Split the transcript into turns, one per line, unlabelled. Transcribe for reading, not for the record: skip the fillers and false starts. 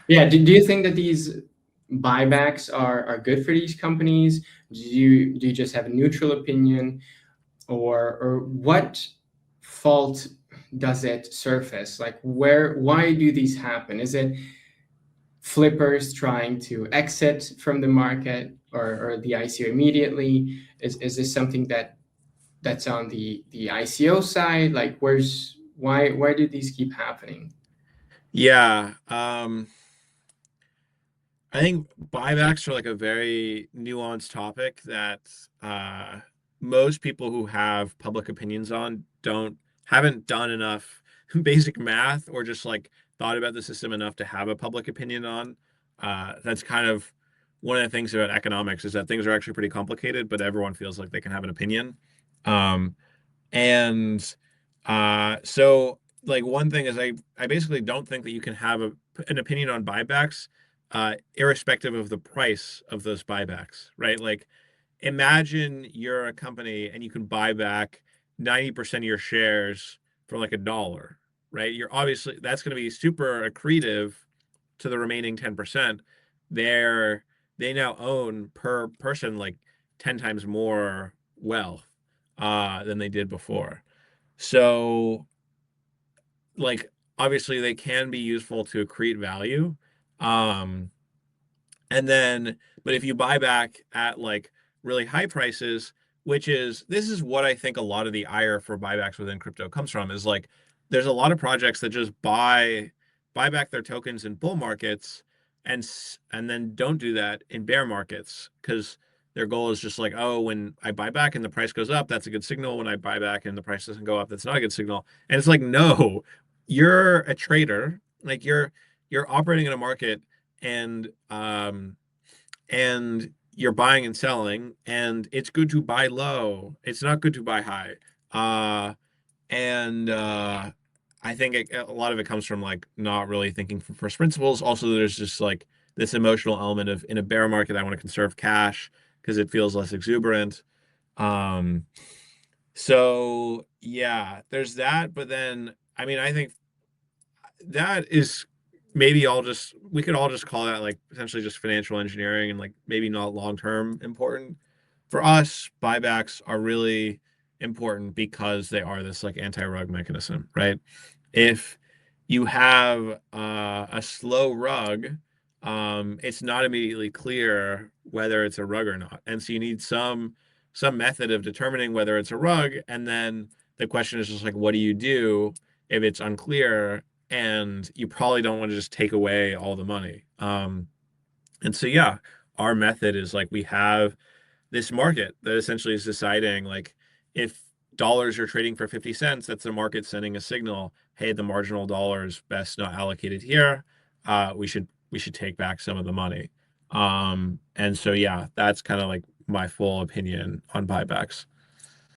Yeah. Do you think that these buybacks are good for these companies? Do you just have a neutral opinion, or what fault does it surface? Like, why do these happen? Is it flippers trying to exit from the market, or the ICO immediately? Is this something that's on the ICO side? Like, why do these keep happening?
Yeah. I think buybacks are like a very nuanced topic that uh, most people who have public opinions on haven't done enough basic math or just like thought about the system enough to have a public opinion on. That's kind of one of the things about economics is that things are actually pretty complicated, but everyone feels like they can have an opinion. Um, and so like one thing is I basically don't think that you can have an opinion on buybacks irrespective of the price of those buybacks, right? Like imagine you're a company and you can buy back 90% of your shares for like $1, right? You're obviously that's going to be super accretive to the remaining 10%. They're they now own per person like 10 times more wealth than they did before. So, like, obviously, they can be useful to accrete value. Um, and then, but if you buy back at like really high prices, this is what I think a lot of the ire for buybacks within crypto comes from, is like there's a lot of projects that just buy back their tokens in bull markets and then don't do that in bear markets because their goal is just like, oh, when I buy back and the price goes up, that's a good signal. When I buy back and the price doesn't go up, that's not a good signal. And it's like, no, you're a trader. Like you're operating in a market and and you're buying and selling, and it's good to buy low. It's not good to buy high. And I think a lot of it comes from like not really thinking from first principles. Also, there's just like this emotional element of in a bear market, I want to conserve cash because it feels less exuberant. Um, so yeah, there's that. But then, I mean, I think that is maybe all just we could all just call that like potentially just financial engineering and like maybe not long term important. For us, buybacks are really important because they are this like anti-rug mechanism, right? If you have a slow rug, it's not immediately clear whether it's a rug or not, and so you need some method of determining whether it's a rug, and then the question is just like, what do you do if it's unclear? And you probably don't want to just take away all the money. And so, yeah, our method is like we have this market that essentially is deciding like if dollars are trading for 50 cents, that's the market sending a signal, hey, the marginal dollar is best not allocated here. We should take back some of the money. And so, yeah, that's kind of like my full opinion on buybacks.